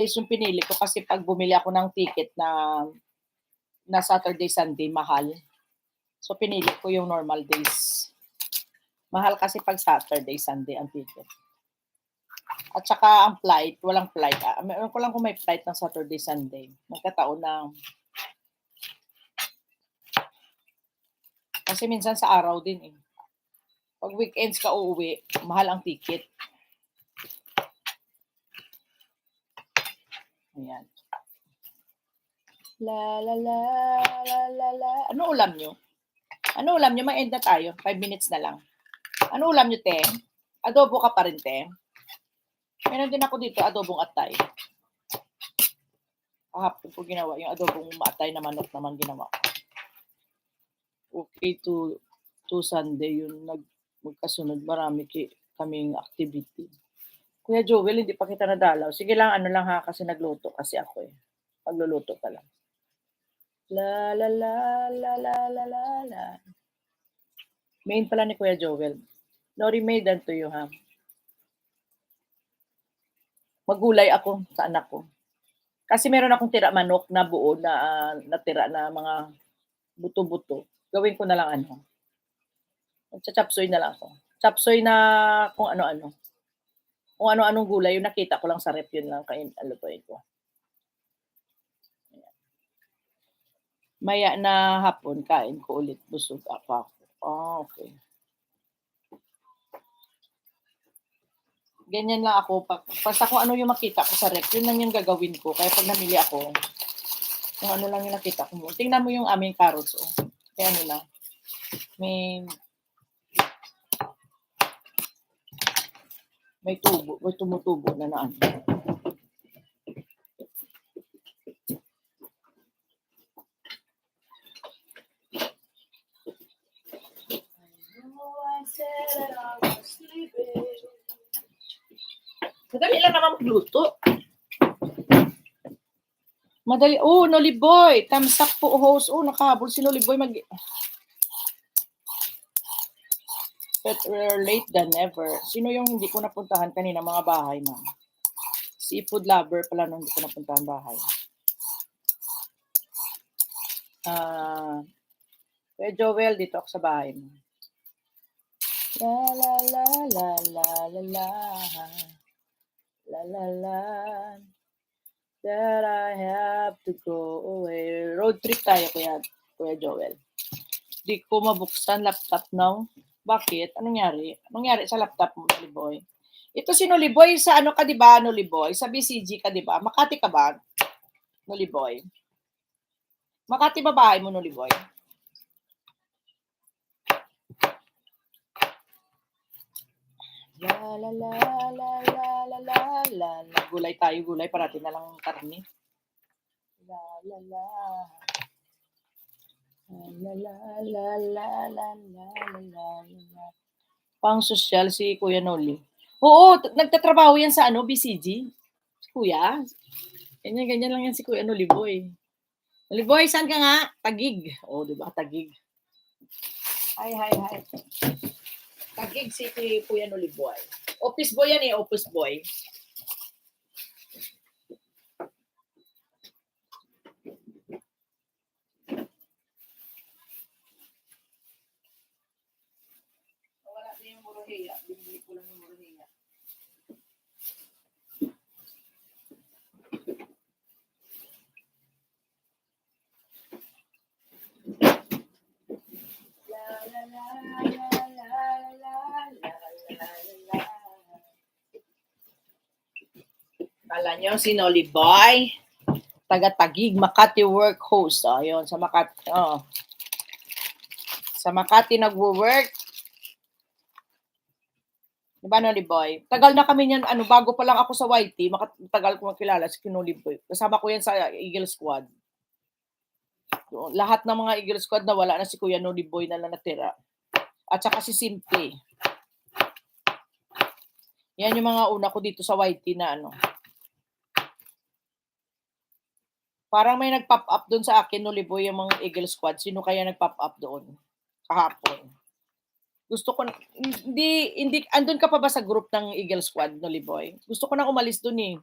yung pinili ko kasi pag bumili ako ng ticket na Saturday, Sunday, mahal. So, pinili ko yung normal days. Mahal kasi pag Saturday, Sunday ang ticket. At saka ang flight, walang flight. Meron ko lang kung may flight ng Saturday, Sunday. Magkataon na. Kasi minsan sa araw din eh. Pag weekends ka uuwi, mahal ang ticket. Ayan. La la la la la la. Ano ulam nyo? Ano ulam nyo? Mag-end na tayo. 5 minutes na lang. Ano ulam nyo, te? Adobo ka pa rin, te? Meron din ako dito, adobong atay. Kahapon ko ginawa. Yung adobong maatay na manok naman ginawa ko. Okay to Sunday yun. Magkasunod. Marami kaming activity. Kuya Joel, hindi pa kita nadalaw. Sige lang, ano lang ha, kasi nagluto kasi ako eh. Pagluluto pa lang. La la la la la la la la. Main pala ni Kuya Joel. Nori made that to you ha. Magulay ako sa anak ko. Kasi meron akong tira manok na buo na natira na mga buto-buto. Gawin ko na lang ano. Chapsoy na lang ako. Chapsoy na kung ano-ano. Kung ano-anong gulay yung nakita ko lang sa rep yun lang kain alutuin ko. Maya na hapon kain ko ulit busog ako. Oh, okay. Ganyan lang ako. Basta kung ano yung makita ko sa rep, yun lang yung gagawin ko. Kaya pag namili ako, kung ano lang yung nakita ko mo. Tingnan mo yung aming carrots. Oh. Kaya ano lang. May tubo. May tumutubo na ano. Madali lang naman magluto. Madali. Oh, Noliboy. Thumbs up po, host. Oh, nakahabol si Noliboy. Better late than never. Sino yung hindi ko napuntahan kanina mga bahay, ma'am? Seafood lover pala nung hindi ko napuntahan bahay. Kuya Joel, dito ako sa bahay mo. La la la la la la la la la la that I have to go away. Road trip tayo, Kuya Joel. Di ko mabuksan laptop now. Bakit? Anong nangyari sa laptop mo, Noliboy? Ito si Noliboy sa ano ka, di ba, Noliboy? Sa BCG ka, di ba? Makati ka ba, Noliboy? Makati ba bahay mo, Noliboy? La la la la la la la la la. Gulay tayo, gulay. Parati na lang karne. La la la. La la la la la la la la. Pang sosyal si Kuya Noli. Oo, nagtatrabaho yan sa ano, BCG. Si Kuya. Ganyan lang yan si Kuya Noliboy. Noliboy, saan ka nga? Tagig. Oh, di ba? Tagig. Hi. Tagig si Kuya Noliboy. Office boy yan eh, office boy. Wala din yung Morohea. Binili ko lang yung Morohea. Kala nyo si Noliboy, taga-Tagig, Makati work host. Oh, yun, sa Makati. Oh. Sa Makati nagwo-work. Diba, Noliboy? Tagal na kami niyan, bago pa lang ako sa YT, tagal ko makilala si Noliboy. Kasama ko yan sa Eagle Squad. Lahat ng mga Eagle Squad na wala na si Kuya Noliboy na lang natira. At saka si Simpy. Yan yung mga una ko dito sa YT na ano. Parang may nag-pop up doon sa akin, Noliboy, yung mga Eagle Squad. Sino kaya nag-pop up doon? Kahapon. Gusto ko, hindi, andun ka pa ba sa group ng Eagle Squad, Noliboy? Gusto ko nang umalis doon eh.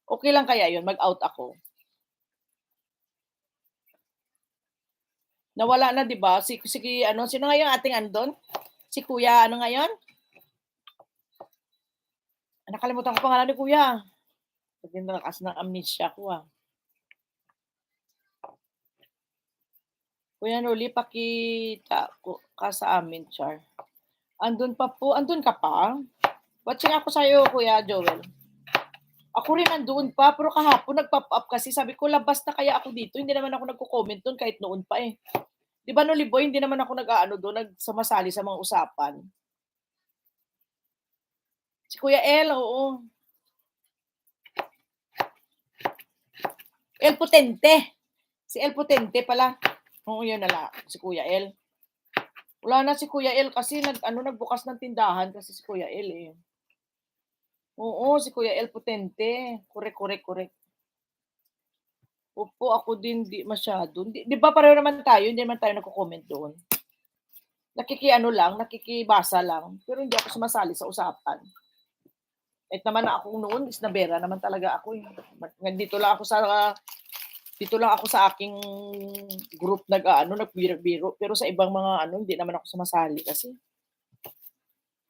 Okay lang kaya yun, mag-out ako? Nawala na, di ba? Sino nga yung ating andon? Si Kuya, ano ngayon? Nakalimutan ko pangalan ni Kuya. Sabi na lakas ng amnesia ko Kuya Noli, pakita ka sa amin, Char. Andun ka pa? Watching ako sa'yo, Kuya Joel. Ako rin nandoon pa, pero kahapon nag-pop up kasi sabi ko, labas na kaya ako dito. Hindi naman ako nagko-comment doon kahit noon pa eh. Di ba, Noli Boy, hindi naman ako doon, nagsamasali sa mga usapan. Si Kuya El, oo. El Potente. Si El Potente pala. Oo, yun nala. Si Kuya El. Wala na si Kuya El kasi nagbukas ng tindahan kasi si Kuya El eh. Oo, si Kuya El Potente. Correct. Opo, ako din di masyado. Di ba pareho naman tayo, hindi naman tayo nagko-comment doon. Nakikibasa lang, pero hindi ako sumasali sa usapan. Kahit naman na ako noon, isnabera naman talaga ako eh. Dito lang ako sa aking group nagbiro-biro, pero sa ibang mga hindi naman ako sumasali kasi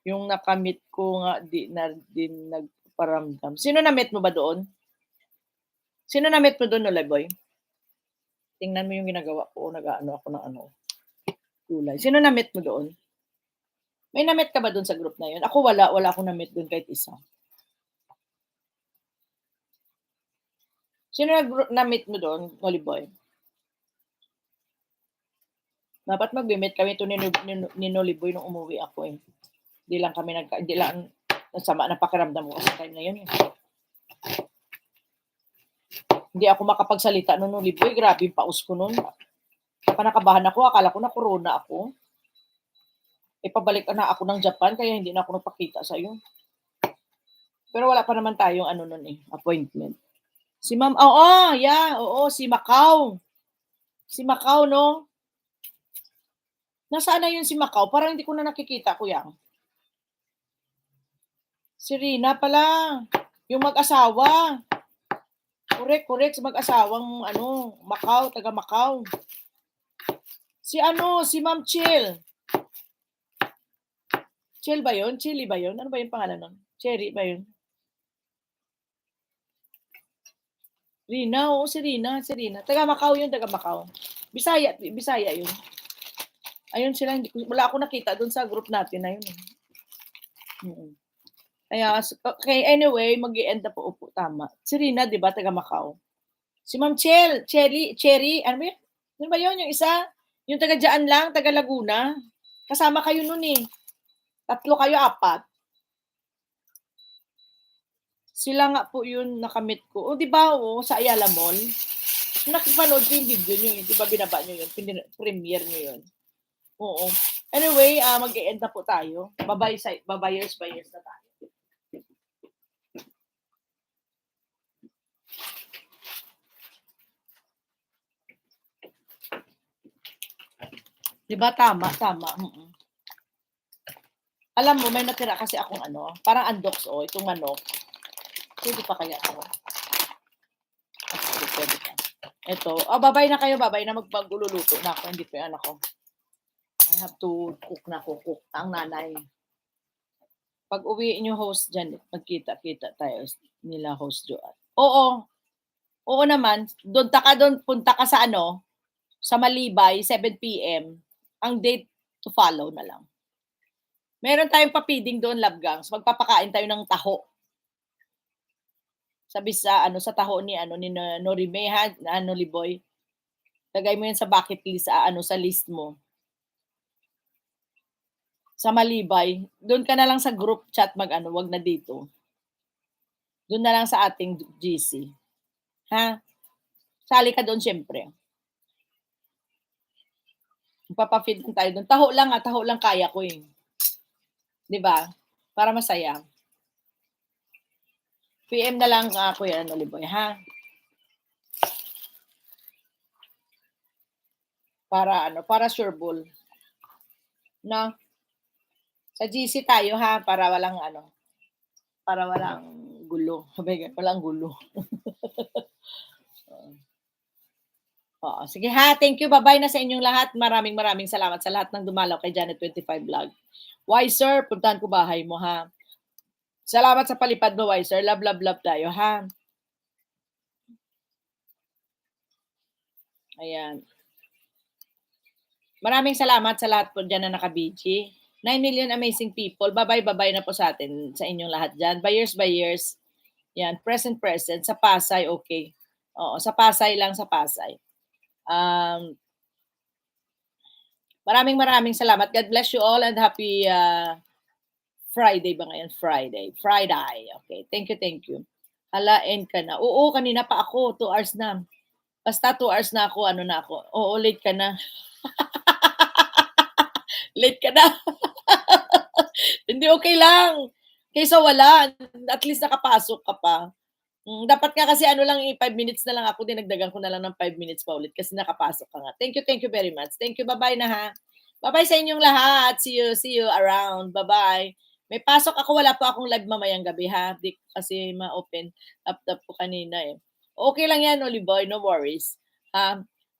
yung nakamit ko nga di na din nagparamdam. Sino na-meet mo ba doon? Sino na-meet mo doon, Noleboy? Tingnan mo yung ginagawa ko, ako ng kulay. Sino na-meet mo doon? May na-meet ka ba doon sa group na yun? Ako wala akong na-meet doon kahit isa. Sino na-meet mo doon, Noleboy? Dapat mag-meet kami ito ni Noleboy nung umuwi ako eh. Hindi lang nasama na pakiramdam ko sa time na yun eh. Hindi ako makapagsalita noon, Noleboy. Grabe yung paus ko noon. Panakabahan ako, akala ko na corona ako. Ipabalik na ako ng Japan, kaya hindi na ako nagpakita sa iyo. Pero wala pa naman tayong noon eh, appointment. Si Ma'am, si Macau. Si Macau, no? Nasaan na yun si Macau? Parang hindi ko na nakikita, Kuya. Si Rina pala. Yung mag-asawa. Correct. Mag-asawang, Macau, taga Macau. Si Ma'am Chill. Chill ba yun? Chili ba yun? Ano ba yung pangalan nun? Cherry ba yun? Rina, oo, si Rina. Taga Macau yun, taga Macau. Bisaya yun. Ayun sila, wala ako nakita doon sa group natin na yun. Kaya, okay, anyway, mag-i-end na po. Upo, tama. Si Rina, di ba, taga Macau? Si Ma'am Cherry, ano ba yun? Ano ba yun? Yung isa, yung taga Diyaan lang, taga Laguna. Kasama kayo nun eh. 3 kayo, 4. Sila nga po yun nakamit ko. O, di ba, sa Ayala Mall? Nakipanood ko yung video nyo yun. Di ba binaba nyo yun? Premiere nyo yun. Oo. Anyway, mag-e-end na po tayo. Babayers na tayo. Di ba? Tama. Alam mo, may natira kasi akong parang andox itong manok. Pwede pa kaya ako? Pwede pa. Ito. Babay na kayo. Babay na magpag-ululuto na ako. Hindi pa yung anak ko. I have to cook ang nanay. Pag uwi nyo host dyan, magkita-kita tayo nila host Joanne. Oo naman. Punta ka sa sa Malibay, 7 p.m. Ang date to follow na lang. Meron tayong papiding doon, Love Gangs. Magpapakain tayo ng taho. Sabi sa taho ni Norime ha, Noliboy. Lagay mo yan sa bucket list, sa list mo. Sa Malibay, doon ka na lang sa group chat wag na dito. Doon na lang sa ating GC. Ha? Sali ka doon syempre. Magpapafeed tayo doon. Taho lang kaya ko eh. 'Di ba? Para masaya. PM na lang ako yan, Noliboy, ha? Para sure ball. No? Sa GC tayo ha, para walang Gulo. Sabi walang gulo. Oo, sige ha. Thank you. Bye-bye na sa inyong lahat. Maraming salamat sa lahat ng dumalaw kay Janet25 Vlog. Wiser, puntahan ko bahay mo ha. Salamat sa palipad mo, Wiser. Love tayo ha. Ayan. Maraming salamat sa lahat po dyan na naka-BG. 9 million amazing people. Bye-bye na po sa atin, sa inyong lahat dyan. Buyers. Yan, present. Sa Pasay, okay. Oo, sa Pasay lang, sa Pasay. Maraming salamat. God bless you all and happy Friday ba ngayon? Friday. Okay, thank you. Halain ka na. Oo, kanina pa ako. 2 hours na. Basta 2 hours na ako, ano na ako. Oo, late ka na. Late ka na. Hindi, okay lang. Kaysa wala. At least nakapasok ka pa. Dapat nga kasi ano lang, 5 minutes na lang ako. Dinagdagan ko na lang ng 5 minutes pa ulit kasi nakapasok ka nga. Thank you very much. Thank you. Bye-bye na ha. Bye-bye sa inyong lahat. See you around. Bye-bye. May pasok ako. Wala pa akong live mamayang gabi ha. Di kasi ma-open. Tap ko kanina eh. Okay lang yan, Oliboy. No worries.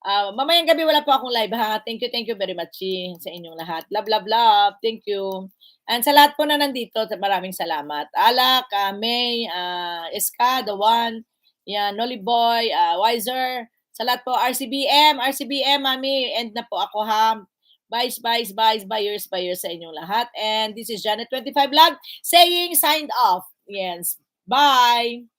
Mamayang gabi wala po akong live ha. Thank you very much sa inyong lahat. Love. Thank you. And sa lahat po na nandito, maraming salamat. Alak, May, Iska, The One, yan, Nolly Boy, Wiser, sa lahat po, RCBM, Mami, end na po ako ha. Buys, buyers sa inyong lahat. And this is Janet25 Vlog saying signed off. Yes. Bye!